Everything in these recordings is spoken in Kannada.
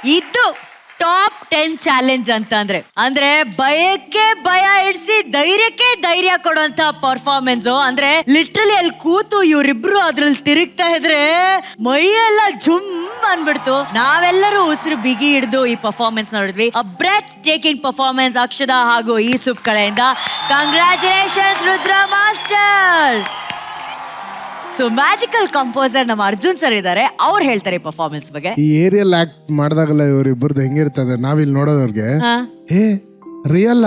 ಇದು ಟಾಪ್ 10 ಚಾಲೆಂಜ್ ಅಂದ್ರೆ ಭಯಕ್ಕೆ ಭಯ ಇಡ್ಸಿ ಧೈರ್ಯಕ್ಕೆ ಧೈರ್ಯ ಕೊಡುವಂತ ಪರ್ಫಾರ್ಮೆನ್ಸ್. ಅಂದ್ರೆ ಲಿಟ್ರಲಿ ಅಲ್ಲಿ ಕೂತು ಇವರಿಬ್ರು ಅದ್ರಲ್ಲಿ ತಿರುಗ್ತಾ ಇದ್ರೆ ಮೈ ಎಲ್ಲ ಜುಮ್ ಅನ್ಬಿಡ್ತು. ನಾವೆಲ್ಲರೂ ಉಸಿರು ಬಿಗಿ ಹಿಡಿದು ಈ ಪರ್ಫಾರ್ಮೆನ್ಸ್ ನೋಡಿದ್ವಿ. ಅ ಬ್ರೆತ್ ಟೇಕಿಂಗ್ ಪರ್ಫಾರ್ಮೆನ್ಸ್ ಅಕ್ಷತಾ ಹಾಗೂ ಈಸುಪ್ ಕಡೆಯಿಂದ. Congratulations Rudra master. So magical composer ನಮ್ಮ ಅರ್ಜುನ್ ಸರ್ ಇದ್ದಾರೆ, ಅವ್ರು ಹೇಳ್ತಾರೆ ಪರ್ಫಾರ್ಮೆನ್ಸ್ ಬಗ್ಗೆ. ಈ ಏರಿಯಲ್ ಆಕ್ಟ್ ಮಾಡಿದಾಗಲ್ಲ ಇವ್ರಿಬ್ಬರದ್ದು ಹೆಂಗಿರ್ತದೆ ನಾವಿಲ್ಲಿ ನೋಡೋದವ್ರಿಗೆ ಏ ರಿಯಲ್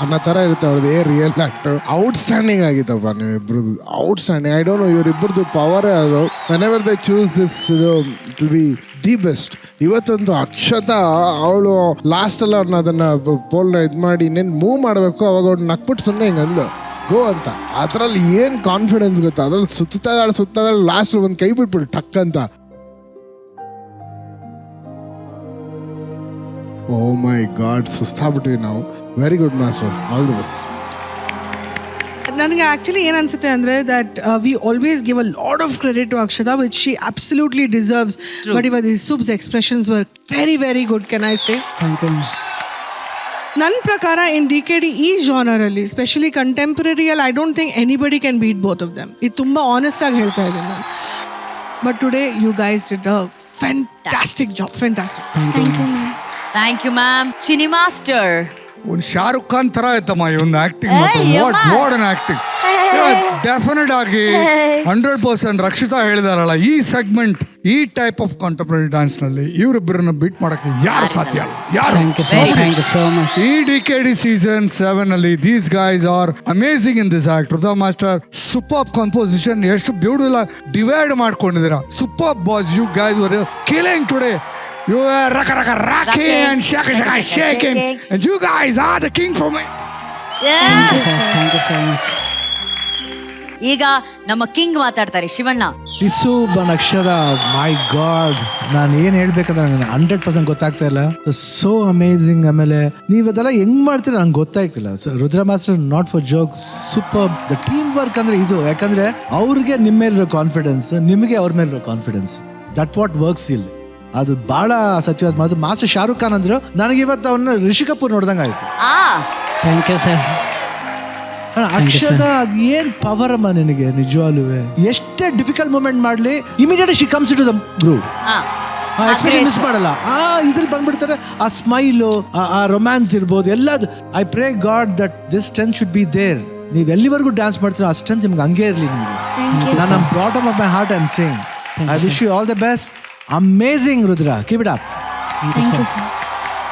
ಅನ್ನೋ ತರ ಇರುತ್ತೆ ಅವ್ರದ್ದು. ರಿಯಲ್ ಆಕ್ಟ್ ಔಟ್ಸ್ಟ್ಯಾಂಡಿಂಗ್ ಆಗಿತ್ತಪ್ಪ ನೀವಿಬ್ರದ್ದು, ಔಟ್ಸ್ಟ್ಯಾಂಡಿಂಗ್. ಐ ಡೋಂಟ್ ನೋ ಇವರಿಬ್ಬರದ್ದು ಪವರ್ ಅದು. ವೆನೆವರ್ ದೇ ಚೂಸ್ ದಿಸ್ ಇದು it will be the best. ಇವತ್ತೊಂದು ಅಕ್ಷತಾ ಅವಳು ಲಾಸ್ಟ್ ಅಲ್ಲ ಅದನ್ನ ಪೋಲ್ನ ಇದ್ ಮಾಡಿ ಇನ್ನೇನು ಮೂವ್ ಮಾಡಬೇಕು, ಅವಾಗ ಅವ್ಳು ನಕ್ಬಿಟ್ಟು ಸುಮ್ಮನೆ ಹಿಂಗಂದು ಗೋ ಅಂತ. ಅದ್ರಲ್ಲಿ ಏನ್ ಕಾನ್ಫಿಡೆನ್ಸ್ ಗೊತ್ತಾ, ಅದ್ರಲ್ಲಿ ಸುತ್ತಾದಾಳು ಲಾಸ್ಟ್ ಒಂದು ಕೈ ಬಿಟ್ಬಿಟ್ಟು ಟಕ್ ಅಂತ. ಓ ಮೈ ಗಾಡ್, ಸುಸ್ತಾಗ್ಬಿಟ್ವಿ ನಾವು. Very good master, all the best. ನನಗೆ ಆ್ಯಕ್ಚುಲಿ ಏನು ಅನ್ಸುತ್ತೆ ಅಂದರೆ that we always give a lot of credit to Akshata which she absolutely deserves. But ಇವತ್ತು ಈಸುಪ್ಸ್ expressions were very very good. Can I say thank you. ನನ್ನ ಪ್ರಕಾರ ಇನ್ DKD ಈ ಜಾನರಲ್ಲಿ ಸ್ಪೆಷಲಿ ಕಂಟೆಂಪ್ರರಿಯಲ್ಲಿ I don't think anybody can beat both of them. ಇದು ತುಂಬ ಆನೆಸ್ಟ್ ಆಗಿ ಹೇಳ್ತಾ ಇದ್ದೀನಿ ನಾನು. But today you guys did a fantastic job. Fantastic. Thank you ma'am. Chinni master. ಒಂದು ಶಾರುಖ್ ಖಾನ್ ತರ ಆಯ್ತಮ್ಮ ಈ ಒಂದು ಆಕ್ಟಿಂಗ್. ಮಾಡರ್ನ್ ಆಕ್ಟಿಂಗ್ ಡೆಫಿನೆಟ್ ಆಗಿ 100% ರಕ್ಷಿತಾ ಹೇಳಿದಾರಲ್ಲ, ಈ ಸೆಗ್ಮೆಂಟ್ ಈ ಟೈಪ್ ಆಫ್ ಕಾಂಟೆಂಪರರಿ ಡಾನ್ಸ್ ನಲ್ಲಿ ಇವರಿಬ್ಬರನ್ನ ಬೀಟ್ ಮಾಡಕ್ಕೆ ಯಾರು ಸಾಧ್ಯ ಅಲ್ಲ. ಯಾರು ಈ DKD ಸೀಸನ್ 7 ಅಲ್ಲಿ these guys are amazing in this act. Rudra master super composition, ಎಷ್ಟು ಬ್ಯೂಟಿಫುಲ್ ಆಗಿ ಡಿವೈಡ್ ಮಾಡ್ಕೊಂಡಿದ್ದೀರಾ. Super boss, you guys were killing today. You were rocking and shaking, and you guys are the king for me. Thank you so much. ಈಗ ನಮ್ಮ ಕಿಂಗ್ ಮಾತಾಡ್ತಾರೆ, ಶಿವಣ್ಣ. ಈಸುಪ್ ಅಕ್ಷತಾ, ಮೈ ಗಾಡ್, ನಾನು ಏನು ಹೇಳ್ಬೇಕಂದ್ರೆ ನನಗೆ 100% ಗೊತ್ತಾಗ್ತಾ ಇಲ್ಲ. So amazing. ಆಮೇಲೆ ನೀವು ಅದೆಲ್ಲ ಹೆಂಗ್ ಮಾಡ್ತೀರ ನಂಗೆ ಗೊತ್ತಾಗ್ತಿಲ್ಲ. So Rudra master not for joke, super. The team work ಅಂದ್ರೆ ಇದು. ಯಾಕಂದ್ರೆ ಅವ್ರಿಗೆ ನಿಮ್ಮ ಮೇಲಿರೋ ಕಾನ್ಫಿಡೆನ್ಸ್, ನಿಮಗೆ ಅವ್ರ ಮೇಲಿರೋ ಕಾನ್ಫಿಡೆನ್ಸ್, ದಟ್ ವಾಟ್ ವರ್ಕ್ಸ್ ಇಲ್ಲಿ. ಅದು ಬಹಳ ಸತ್ಯವಾದ ಮಾತು. ಮಾಸ್ಟರ್ ಶಾರುಖ್ ಖಾನ್ ಅಂದ್ರು, ನನಗೆ ಇವತ್ತು ಅವನ್ನ ರಿಷಿ ಕಪೂರ್ ನೋಡ್ದಂಗೆ ಆಯ್ತು. Thank you sir. ಅಕ್ಷತಾ, ಅದ್ ಏನ್ ಪವರ್ ಅಮ್ಮ ನಿನಗೆ ನಿಜವಾಗ್ಲೂ. ಎಷ್ಟೇ ಡಿಫಿಕಲ್ಟ್ ಮೂಮೆಂಟ್ ಮಾಡ್ಲಿ immediate she comes to the groove. Expression miss ಮಾಡಲ್ಲ. ಇದ್ರಲ್ಲಿ ಬಂದ್ಬಿಡ್ತಾರೆ. ಆ ಸ್ಮೈಲು, ಆ ರೊಮ್ಯಾನ್ಸ್ ಇರ್ಬೋದು, ಎಲ್ಲದು. I pray God that this strength should be there. ನೀವು ಎಲ್ಲಿವರೆಗೂ ಡ್ಯಾನ್ಸ್ ಮಾಡ್ತೀರೋ ಆ ಸ್ಟ್ರೆಂತ್ ನಿಮ್ಗೆ ಹಂಗೆ ಇರಲಿ ನಿಮಗೆ. ನಾನು I bottom of my heart I am saying I wish you all the best. Amazing Rudra, keep it up.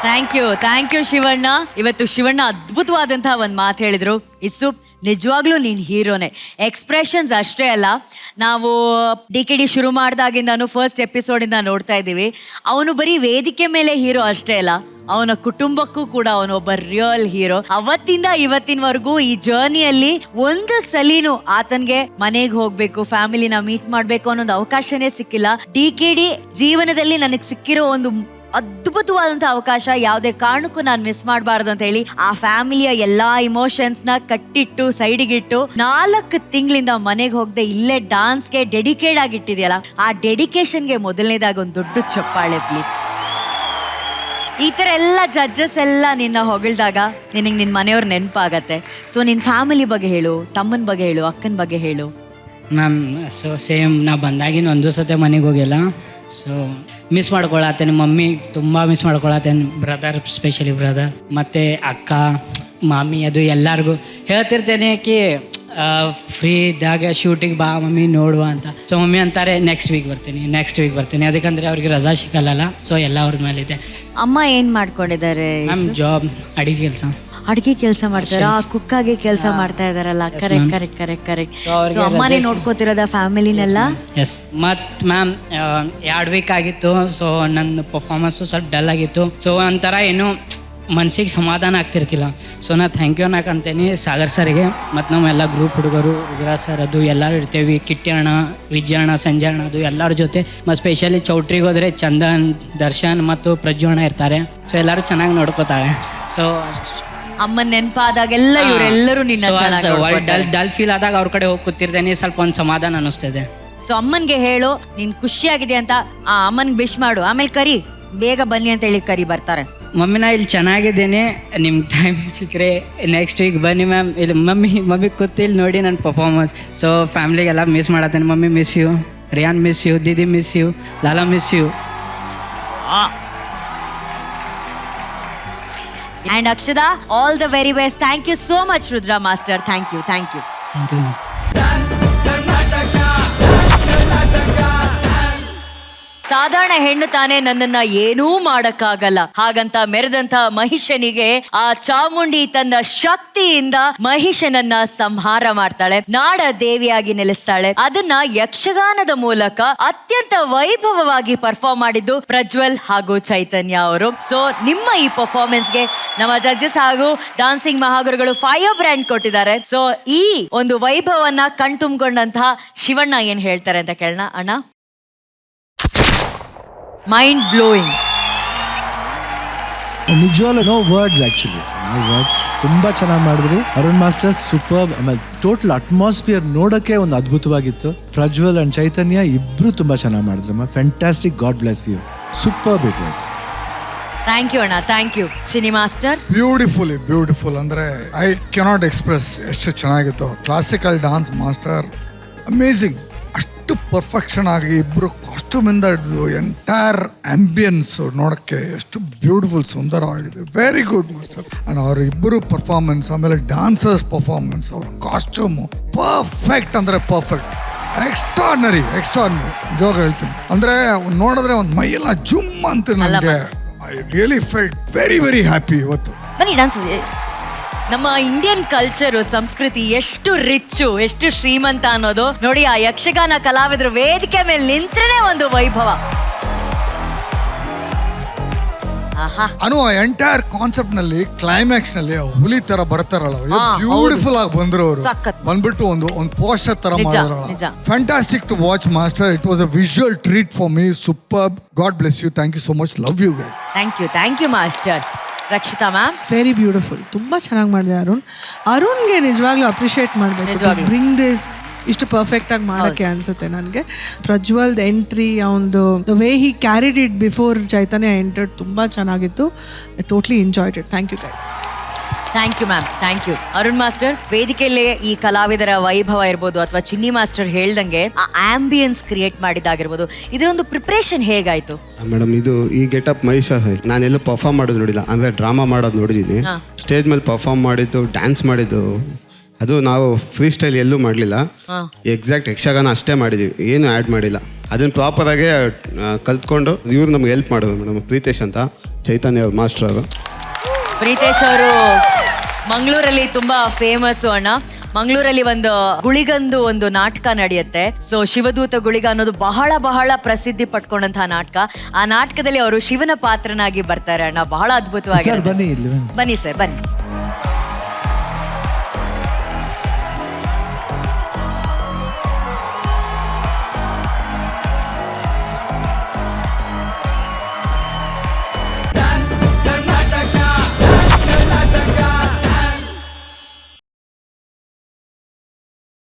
Thank you Shivanna. ಇವತ್ತು ಶಿವಣ್ಣ ಅದ್ಭುತವಾದಂತಹ ಒಂದು ಮಾತು ಹೇಳಿದ್ರು. ಈಸುಪ್, ನಿಜವಾಗ್ಲೂ ನೀನು ಹೀರೋನೇ. ಎಕ್ಸ್ಪ್ರೆಷನ್ಸ್ ಅಷ್ಟೇ ಅಲ್ಲ, ನಾವು DKD ಶುರು ಮಾಡಿದಾಗಿಂದಾನು ಫಸ್ಟ್ ಎಪಿಸೋಡಿಂದ ನೋಡ್ತಾ ಇದ್ದೀವಿ. ಅವನು ಬರೀ ವೇದಿಕೆ ಮೇಲೆ ಹೀರೋ ಅಷ್ಟೇ ಅಲ್ಲ, ಅವನ ಕುಟುಂಬಕ್ಕೂ ಕೂಡ ಅವನು ಒಬ್ಬ ರಿಯಲ್ ಹೀರೋ. ಅವತ್ತಿಂದ ಇವತ್ತಿನವರೆಗೂ ಈ ಜರ್ನಿಯಲ್ಲಿ ಒಂದು ಸಲಿನೂ ಆತನ್ಗೆ ಮನೆಗೆ ಹೋಗ್ಬೇಕು, ಫ್ಯಾಮಿಲಿನ ಮೀಟ್ ಮಾಡ್ಬೇಕು ಅನ್ನೋದು ಅವಕಾಶನೇ ಸಿಕ್ಕಿಲ್ಲ. DKD ಜೀವನದಲ್ಲಿ ನನಗೆ ಸಿಕ್ಕಿರೋ ಒಂದು ಅದ್ಭುತವಾದಂಥ ಅವಕಾಶ. ಯಾವುದೇ ಕಾರಣಕ್ಕೂ ನಾನು ಮಿಸ್ ಮಾಡಬಾರ್ದು ಅಂತ ಹೇಳಿ ಆ ಫ್ಯಾಮಿಲಿಯ ಎಲ್ಲಾ ಇಮೋಷನ್ಸ್ ನ ಕಟ್ಟಿಟ್ಟು ಸೈಡಿಗಿಟ್ಟು 4 ತಿಂಗಳಿಂದ ಮನೆಗೆ ಹೋಗದೆ ಇಲ್ಲೇ ಡಾನ್ಸ್ಗೆ ಡೆಡಿಕೇಟ್ ಆಗಿಟ್ಟಿದೆಯಲ್ಲ, ಆ ಡೆಡಿಕೇಶನ್ಗೆ ಮೊದಲನೇದಾಗಿ ಒಂದು ದೊಡ್ಡ ಚಪ್ಪಾಳೆ ಪ್ಲೀಸ್. ಈ ಥರ ಎಲ್ಲ ಜಡ್ಜಸ್ ಎಲ್ಲ ನಿನ್ನ ಹೊಗಳ್ದಾಗ ನಿನಗೆ ನಿನ್ನ ಮನೆಯವ್ರ ನೆನಪಾಗತ್ತೆ. ಸೊ ನಿನ್ನ ಫ್ಯಾಮಿಲಿ ಬಗ್ಗೆ ಹೇಳು, ತಮ್ಮನ ಬಗ್ಗೆ ಹೇಳು, ಅಕ್ಕನ ಬಗ್ಗೆ ಹೇಳು. ಮ್ಯಾಮ್, ಸೊ ಸೇಮ್ ನಾ ಬಂದಾಗಿನ ಒಂದು ಸತೆ ಮನೆಗೆ ಹೋಗಿಲ್ಲ. ಸೊ ಮಿಸ್ ಮಾಡ್ಕೊಳತ್ತೇನೆ, ಮಮ್ಮಿ ತುಂಬ ಮಿಸ್ ಮಾಡ್ಕೊಳತ್ತೇನೆ, ಬ್ರದರ್, ಸ್ಪೆಷಲಿ ಬ್ರದರ್, ಮತ್ತು ಅಕ್ಕ, ಮಾಮಿ, ಅದು ಎಲ್ಲರಿಗೂ ಹೇಳ್ತಿರ್ತೇನೆ ಕಿ ಫ್ರೀ ಇದ್ದಾಗ ಶೂಟಿಂಗ್ ಬಾ ಮಮ್ಮಿ ನೋಡುವ ಅಂತ. ಸೊ ಮಮ್ಮಿ ಅಂತಾರೆ ನೆಕ್ಸ್ಟ್ ವೀಕ್ ಬರ್ತೀನಿ. ಅದಕ್ಕಂದ್ರೆ ಅವ್ರಿಗೆ ರಜಾ ಸಿಗಲ್ಲ. ಸೊ ಎಲ್ಲ ಅವ್ರ ಮೇಲೆ ಇದೆ. ಅಮ್ಮ ಏನು ಮಾಡ್ಕೊಂಡಿದ್ದಾರೆ? ಮ್ಯಾಮ್ ಜಾಬ್, ಅಡಿಗೆ ಕೆಲಸ ಮಾಡ್ತಾರ, ಕುಕ್ಕಾಗಿ ಕೆಲಸ ಮಾಡ್ತಾ ಇದಾರಲ್ಲ. ಕರೆಕ್ಟ್. ಸೊ ಅಮ್ಮನೇ ನೋಡ್ಕೋತಿರೋದ ಫ್ಯಾಮಿಲಿನೆಲ್ಲ? ಎಸ್. ಮತ್ತು ಮ್ಯಾಮ್ 2 ವೀಕ್ ಆಗಿತ್ತು. ಸೊ ನನ್ನ ಪರ್ಫಾರ್ಮೆನ್ಸು ಸ್ವಲ್ಪ ಡಲ್ ಆಗಿತ್ತು. ಸೊ ಒಂಥರ ಏನು ಮನ್ಸಿಗೆ ಸಮಾಧಾನ ಆಗ್ತಿರ್ಕಿಲ್ಲ. ಸೊ ನಾ ಥ್ಯಾಂಕ್ ಯು ಅನ್ನಕಂತೇನೆ ಸಾಗರ್ ಸರ್ಗೆ ಮತ್ತು ನಾವೆಲ್ಲ ಗ್ರೂಪ್ ಹುಡುಗರು, ರುದ್ರ ಸರ್, ಅದು ಎಲ್ಲರೂ ಇರ್ತೇವೆ. ಕಿಟ್ಟಿ ಅಣ್ಣ, ವಿಜಯ ಅಣ್ಣ, ಸಂಜಯ್ ಅಣ್ಣ, ಅದು ಎಲ್ಲರ ಜೊತೆ. ಮತ್ತು ಸ್ಪೆಷಲಿ ಚೌಟ್ರಿಗೆ ಹೋದರೆ ಚಂದನ್, ದರ್ಶನ್ ಮತ್ತು ಪ್ರಜ್ವಲ್ ಅಣ್ಣ ಇರ್ತಾರೆ. ಸೊ ಎಲ್ಲರೂ ಚೆನ್ನಾಗಿ ನೋಡ್ಕೋತಾರೆ. ಸೊ ಅಮ್ಮನ ನೆನಪಾದಾಗೆಲ್ಲ ಇವರೆಲ್ಲರೂ ನಿನ್ನ ಡಲ್ ಫೀಲ್ ಆದಾಗ ಅವ್ರ ಕಡೆ ಹೋಗಿ ಕೂತಿರ್ತೇನೆ, ಸ್ವಲ್ಪ ಒಂದು ಸಮಾಧಾನ ಅನ್ನಿಸ್ತದೆ. ಸೊ ಅಮ್ಮನ್ಗೆ ಹೇಳು ನೀನ್ ಖುಷಿಯಾಗಿದೆ ಅಂತ, ಆ ಅಮ್ಮನ್ಗೆ ವಿಶ್ ಮಾಡು, ಆಮೇಲೆ ಕರಿ ಬೇಗ ಬನ್ನಿ ಅಂತ ಹೇಳಿ ಕರಿ ಬರ್ತಾರೆ. ಮಮ್ಮಿ ನಾ ಇಲ್ಲಿ ಚೆನ್ನಾಗಿದ್ದೀನಿ, ನಿಮ್ಮ ಟೈಮ್ ಸಿಕ್ಕರೆ ನೆಕ್ಸ್ಟ್ ವೀಕ್ ಬನ್ನಿ ಮ್ಯಾಮ್. ಇಲ್ಲಿ ಮಮ್ಮಿ ಕೂತು ಇಲ್ಲಿ ನೋಡಿ ನನ್ನ ಪರ್ಫಾರ್ಮೆನ್ಸ್. ಸೊ ಫ್ಯಾಮ್ಲಿಗೆಲ್ಲ ಮಿಸ್ ಮಾಡತ್ತೇನೆ. Mummy miss you, Ryan miss you, ದೀದಿ ಮಿಸ್ ಯು, ಲಾಲಾ miss you. And Akshada, all the very best. Thank you so much, Rudra Master. Thank you. Thank you ma'am. ಸಾಧಾರಣ ಹೆಣ್ಣು ತಾನೇ ನನ್ನನ್ನ ಏನೂ ಮಾಡಕ್ಕಾಗಲ್ಲ ಹಾಗಂತ ಮೆರೆದಂತ ಮಹಿಷನಿಗೆ ಆ ಚಾಮುಂಡಿ ತನ್ನ ಶಕ್ತಿಯಿಂದ ಮಹಿಷನನ್ನ ಸಂಹಾರ ಮಾಡ್ತಾಳೆ, ನಾಡ ದೇವಿಯಾಗಿ ನೆಲೆಸ್ತಾಳೆ. ಅದನ್ನ ಯಕ್ಷಗಾನದ ಮೂಲಕ ಅತ್ಯಂತ ವೈಭವವಾಗಿ ಪರ್ಫಾರ್ಮ್ ಮಾಡಿದ್ದು ಪ್ರಜ್ವಲ್ ಹಾಗೂ ಚೈತನ್ಯ ಅವರು. ಸೊ ನಿಮ್ಮ ಈ ಪರ್ಫಾರ್ಮೆನ್ಸ್ಗೆ ನಮ್ಮ ಜಡ್ಜಸ್ ಹಾಗೂ ಡಾನ್ಸಿಂಗ್ ಮಹಾಗುರುಗಳು ಫೈರ್ ಬ್ರ್ಯಾಂಡ್ ಕೊಟ್ಟಿದ್ದಾರೆ. ಸೊ ಈ ಒಂದು ವೈಭವನ್ನ ಕಣ್ತುಂಬಿಕೊಂಡಂತಹ ಶಿವಣ್ಣ ಏನ್ ಹೇಳ್ತಾರೆ ಅಂತ ಕೇಳೋಣ. ಅಣ್ಣ, ಮೈಂಡ್ ಬ್ಲೋಯಿಂಗ್. ನಿಜವಾಗ್ಲೂ no words, actually no words. ತುಂಬಾ ಚೆನ್ನಾಗಿ ಮಾಡಿದ್ರಿ ಅರುಣ್ ಮಾಸ್ಟರ್, ಸೂಪರ್. ಆಮೇಲೆ ಟೋಟಲ್ ಅಟ್ಮಾಸ್ಫಿಯರ್ ನೋಡಕ್ಕೆ ಒಂದು ಅದ್ಭುತವಾಗಿತ್ತು. ಪ್ರಜ್ವಲ್ ಅಂಡ್ ಚೈತನ್ಯ ಇಬ್ರು ತುಂಬಾ ಚೆನ್ನಾಗಿ ಮಾಡಿದ್ರಮ್ಮ. Fantastic, God bless you, super it was. Thank you ಅಣ್ಣ, thank you. Chini master, beautiful ಅಂದ್ರೆ ಐ ಕೆನಾಟ್ ಎಕ್ಸ್ಪ್ರೆಸ್ ಎಷ್ಟು ಚೆನ್ನಾಗಿತ್ತು. Classical dance master, amazing. ಅಷ್ಟು ಪರ್ಫೆಕ್ಷನ್ ಆಗಿ ಇಬ್ರು ಕಾಸ್ಟ್ಯೂಮ್ ಇಂದ ಹಿಡಿದು ಎಂಟೈರ್ ಆಂಬಿಯನ್ಸ್ ನೋಡಕ್ಕೆ ಎಷ್ಟು ಬ್ಯೂಟಿಫುಲ್, ಸುಂದರವಾಗಿದೆ. Very good master. ಅಂಡ್ ಅವ್ರ ಇಬ್ಬರು ಪರ್ಫಾರ್ಮೆನ್ಸ್, ಆಮೇಲೆ ಡಾನ್ಸರ್ಸ್ ಪರ್ಫಾರ್ಮೆನ್ಸ್, ಅವ್ರ ಕಾಸ್ಟ್ಯೂಮು ಪರ್ಫೆಕ್ಟ್ ಅಂದ್ರೆ ಪರ್ಫೆಕ್ಟ್. ಎಕ್ಸ್ಟ್ರಾರ್ನರಿ ನಿಜವಾಗ ಹೇಳ್ತೀನಿ. ಅಂದ್ರೆ ನೋಡಿದ್ರೆ ಒಂದು ಮೈಯೆಲ್ಲ ಜುಮ್ ಅಂತ ನನಗೆ I really felt very happy ಇವತ್ತು. ಬನ್ನಿ ಡಾನ್ಸ್. ನಮ್ಮ ಇಂಡಿಯನ್ ಕಲ್ಚರು, ಸಂಸ್ಕೃತಿ ಎಷ್ಟು ರಿಚ್ಚು, ಎಷ್ಟು ಶ್ರೀಮಂತ ಅನ್ನೋದು ನೋಡಿ. ಆ ಯಕ್ಷಗಾನ ಕಲಾವಿದರು ವೇದಿಕೆ ಮೇಲೆ ನಿಂತ್ರೇ ಒಂದು ವೈಭವ. ಅನು ಆ ಎಂಟೈರ್ ಕಾನ್ಸೆಪ್ಟ್ ನಲ್ಲಿ ಕ್ಲೈಮ್ಯಾಕ್ಸ್ ನಲ್ಲಿ ಹುಲಿ ತರ ಬರ್ತಾರಲ್ಲ, ಬ್ಯೂಟಿಫುಲ್ ಆಗಿ ಬಂದ್ರು ಅವರು. ಬಂದ್ಬಿಟ್ಟು ಒಂದು ಪೋಸ್ಟರ್ ತರ ಮಾಡಿದ್ರಲ್ಲ. Fantastic to watch master. It was a visual treat for me. Super. God bless you. Thank you so much. Love you guys. Thank you master. Rakshita ma'am, very beautiful. ತುಂಬ ಚೆನ್ನಾಗಿ ಮಾಡಿದೆ ಅರುಣ್ಗೆ ನಿಜವಾಗ್ಲೂ ಅಪ್ರಿಷಿಯೇಟ್ ಮಾಡಬೇಕು. ಬ್ರಿಂಗ್ ದಿಸ್ ಇಷ್ಟು ಪರ್ಫೆಕ್ಟ್ ಆಗಿ ಮಾಡೋಕ್ಕೆ ಅನ್ಸುತ್ತೆ ನನಗೆ. ಪ್ರಜ್ವಲ್ದ್ ಎಂಟ್ರಿ, ಅವನದು the way he carried it before Chaitanya entered ತುಂಬ ಚೆನ್ನಾಗಿತ್ತು. I totally enjoyed it. Thank you guys. Thank you ma'am, thank you. Arun master, ವೇದಿಕೆಯಲ್ಲಿ ಈ ಕಲಾವಿದರ ವೈಭವ ಇರ್ಬೋದು ಅಥವಾ ಚಿನ್ನಿ ಮಾಸ್ಟರ್ ಹೇಳ್ದಂಗೆ ಆ ಆಂಬಿಯನ್ಸ್ ಕ್ರಿಯೇಟ್ ಮಾಡಿದ್ದಾಗಿರ್ಬೋದು, ಇದರೊಂದು ಪ್ರಿಪ್ರೇಷನ್ ಹೇಗಾಯ್ತು ಮೇಡಮ್? ಇದು ಈ ಗೆಟಪ್ ಮಹಿಷ ನಾನೆಲ್ಲೂ ಪರ್ಫಾರ್ಮ್ ಮಾಡೋದು ನೋಡಿಲ್ಲ, ಅಂದ್ರೆ ಡ್ರಾಮಾ ಮಾಡೋದು ನೋಡಿದ್ದೀನಿ. ಸ್ಟೇಜ್ ಮೇಲೆ ಪರ್ಫಾರ್ಮ್ ಮಾಡಿದ್ದು, ಡ್ಯಾನ್ಸ್ ಮಾಡಿದ್ದು, ಅದು ನಾವು ಫ್ರೀ ಸ್ಟೈಲ್ ಎಲ್ಲೂ ಮಾಡಲಿಲ್ಲ. ಎಕ್ಸಾಕ್ಟ್ ಯಕ್ಷಗಾನ ಅಷ್ಟೇ ಮಾಡಿದ್ವಿ, ಏನು ಆ್ಯಡ್ ಮಾಡಿಲ್ಲ. ಅದನ್ನು ಪ್ರಾಪರಾಗೆ ಕಲ್ತ್ಕೊಂಡು ಇವ್ರು ನಮ್ಗೆ ಹೆಲ್ಪ್ ಮಾಡೋದು ಮೇಡಮ್. ಪ್ರೀತೇಶ್ ಅಂತ, ಚೈತನ್ಯ ಅವ್ರ ಮಾಸ್ಟರ್ ಅವರು. ಪ್ರೀತೇಶ್ ಅವರು ಮಂಗಳೂರಲ್ಲಿ ತುಂಬಾ ಫೇಮಸ್ ಅಣ್ಣ. ಮಂಗಳೂರಲ್ಲಿ ಒಂದು ನಾಟಕ ನಡೆಯುತ್ತೆ. ಸೊ ಶಿವದೂತ ಗುಳಿಗ ಅನ್ನೋದು ಬಹಳ ಪ್ರಸಿದ್ಧಿ ಪಡ್ಕೊಂಡಂತಹ ನಾಟಕ. ಆ ನಾಟಕದಲ್ಲಿ ಅವರು ಶಿವನ ಪಾತ್ರನಾಗಿ ಬರ್ತಾರೆ ಅಣ್ಣ. ಬಹಳ ಅದ್ಭುತವಾಗಿ. ಬನ್ನಿ ಇಲ್ಲಿ ಬನ್ನಿ ಸರ್, ಬನ್ನಿ.